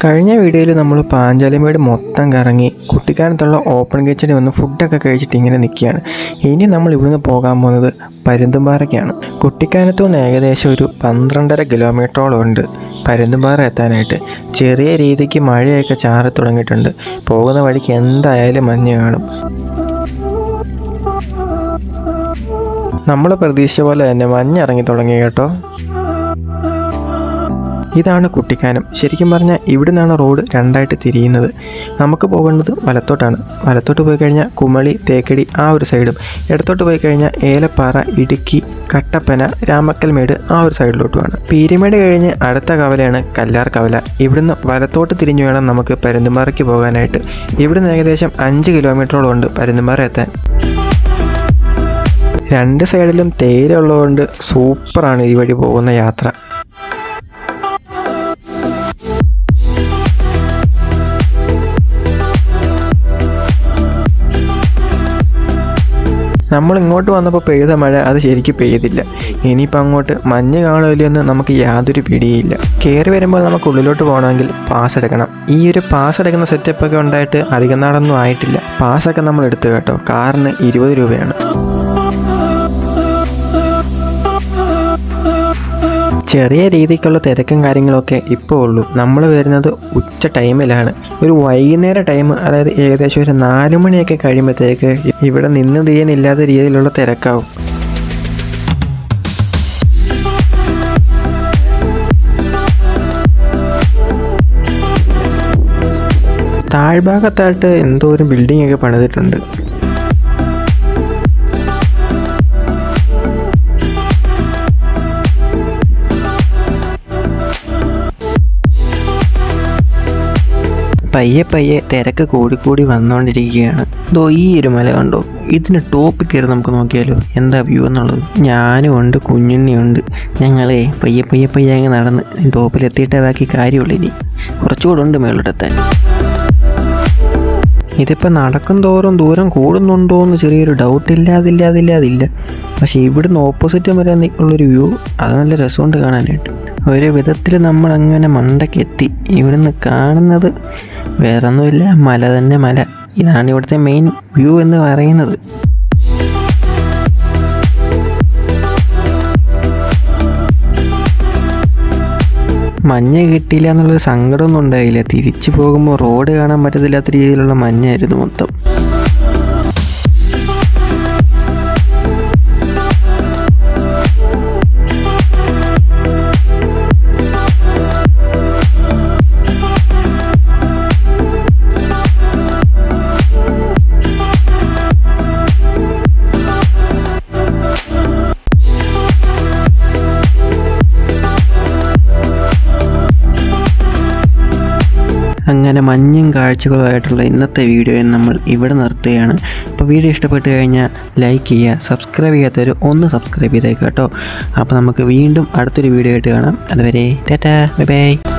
കഴിഞ്ഞ വീഡിയോയിൽ നമ്മൾ പാഞ്ചാലിമേട് മൊത്തം കറങ്ങി കുട്ടിക്കാനത്തുള്ള ഓപ്പൺ കിച്ചണിൽ വന്ന് ഫുഡൊക്കെ കഴിച്ചിട്ട് ഇങ്ങനെ നിൽക്കുകയാണ്. ഇനി നമ്മൾ ഇവിടുന്ന് പോകാൻ പോകുന്നത് പരുന്തുംപാറയ്ക്കാണ്. കുട്ടിക്കാനത്തു നിന്ന് ഏകദേശം ഒരു 12.5 കിലോമീറ്ററോളം ഉണ്ട് പരുന്തുംപാറ എത്താനായിട്ട്. ചെറിയ രീതിക്ക് മഴയൊക്കെ ചാറി തുടങ്ങിയിട്ടുണ്ട്. പോകുന്ന വഴിക്ക് എന്തായാലും മഞ്ഞ് കാണും. നമ്മൾ പ്രതീക്ഷിച്ച പോലെ തന്നെ മഞ്ഞിറങ്ങി തുടങ്ങി കേട്ടോ. ഇതാണ് കുട്ടിക്കാനം. ശരിക്കും പറഞ്ഞാൽ ഇവിടെ നിന്നാണ് റോഡ് രണ്ടായിട്ട് തിരിയുന്നത്. നമുക്ക് പോകേണ്ടത് വലത്തോട്ടാണ്. വലത്തോട്ട് പോയി കഴിഞ്ഞാൽ കുമളി, തേക്കടി ആ ഒരു സൈഡും, ഇടത്തോട്ട് പോയി കഴിഞ്ഞാൽ ഏലപ്പാറ, ഇടുക്കി, കട്ടപ്പന, രാമക്കൽമേട് ആ ഒരു സൈഡിലോട്ടുമാണ്. പീരിമേട് കഴിഞ്ഞ് അടുത്ത കവലയാണ് കല്ലാർ കവല. ഇവിടുന്ന് വലത്തോട്ട് തിരിഞ്ഞു വേണം നമുക്ക് പരുന്തുംപാറയ്ക്ക് പോകാനായിട്ട്. ഇവിടുന്ന് ഏകദേശം 5 കിലോമീറ്ററോളം ഉണ്ട് പരുന്തുംപാറ എത്താൻ. രണ്ട് സൈഡിലും തേയില ഉള്ളതുകൊണ്ട് സൂപ്പറാണ് ഈ വഴി പോകുന്ന യാത്ര. നമ്മൾ ഇങ്ങോട്ട് വന്നപ്പോൾ പെയ്ത മഴ അത് ശരിക്കും പെയ്തില്ല. ഇനിയിപ്പോൾ അങ്ങോട്ട് മഞ്ഞ് കാണുമല്ലോ എന്ന് നമുക്ക് യാതൊരു പിടിയില്ല. കയറി വരുമ്പോൾ നമുക്ക് ഉള്ളിലോട്ട് പോകണമെങ്കിൽ പാസ് എടുക്കണം. ഈ ഒരു പാസ് എടുക്കുന്ന സെറ്റപ്പൊക്കെ ഉണ്ടായിട്ട് അധികം നാളൊന്നും ആയിട്ടില്ല. പാസ്സൊക്കെ നമ്മൾ എടുത്തു കേട്ടോ. കാറിന് 20 രൂപയാണ്. ചെറിയ രീതിക്കുള്ള തിരക്കും കാര്യങ്ങളൊക്കെ ഇപ്പോൾ ഉള്ളൂ. നമ്മൾ വരുന്നത് ഉച്ച ടൈമിലാണ്. ഒരു വൈകുന്നേര ടൈം, അതായത് ഏകദേശം ഒരു 4 മണിയൊക്കെ കഴിയുമ്പോഴത്തേക്ക് ഇവിടെ നിന്ന് തീയാനില്ലാത്ത രീതിയിലുള്ള തിരക്കാവും. താഴ്ഭാഗത്തായിട്ട് എന്തോ ഒരു ബിൽഡിംഗ് ഒക്കെ പണിതിട്ടുണ്ട്. പയ്യെ പയ്യെ തിരക്ക് കൂടിക്കൂടി വന്നുകൊണ്ടിരിക്കുകയാണ്. ഇതോ ഈ ഒരു മല കണ്ടോ, ഇതിന് ടോപ്പിൽ കയറി നമുക്ക് നോക്കിയാലോ എന്താ വ്യൂ എന്നുള്ളത്. ഞാനും ഉണ്ട്, കുഞ്ഞുണ്ണിയുണ്ട്. ഞങ്ങളെ പയ്യെ പയ്യെ പയ്യെ അങ്ങ് നടന്ന് ടോപ്പിലെത്തിയിട്ടേ ബാക്കി കാര്യമുള്ളൂ. ഇനി കുറച്ചുകൂടെ ഉണ്ട് മേളിലെത്താൻ. ഇതിപ്പോൾ നടക്കും തോറും ദൂരം കൂടുന്നുണ്ടോ എന്ന് ചെറിയൊരു ഡൗട്ട് ഇല്ലാതില്ല. പക്ഷേ ഇവിടുന്ന് ഓപ്പോസിറ്റ് വരെ ഉള്ളൊരു വ്യൂ അത് നല്ല രസമുണ്ട് കാണാനായിട്ട്. ഒരു വിധത്തിൽ നമ്മളങ്ങനെ മണ്ടയ്ക്കെത്തി. ഇവിടുന്ന് കാണുന്നത് വേറൊന്നുമില്ല, മല തന്നെ മല. ഇതാണ് ഇവിടുത്തെ മെയിൻ വ്യൂ എന്ന് പറയുന്നത്. മഞ്ഞ് കിട്ടിയില്ല എന്നുള്ളൊരു സങ്കടമൊന്നും ഉണ്ടായില്ല. തിരിച്ചു പോകുമ്പോൾ റോഡ് കാണാൻ പറ്റത്തില്ലാത്ത രീതിയിലുള്ള മഞ്ഞായിരുന്നു മൊത്തം. അങ്ങനെ മഞ്ഞും കാഴ്ചകളുമായിട്ടുള്ള ഇന്നത്തെ വീഡിയോയിൽ നമ്മൾ ഇവിടെ നിർത്തുകയാണ്. അപ്പോൾ വീഡിയോ ഇഷ്ടപ്പെട്ട് കഴിഞ്ഞാൽ ലൈക്ക് ചെയ്യുക, സബ്സ്ക്രൈബ് ചെയ്യാത്തവർ ഒന്ന് സബ്സ്ക്രൈബ് ചെയ്തേക്കാം കേട്ടോ. അപ്പോൾ നമുക്ക് വീണ്ടും അടുത്തൊരു വീഡിയോ ആയിട്ട് കാണാം. അതുവരെ ടാറ്റാ, ബൈ ബൈ.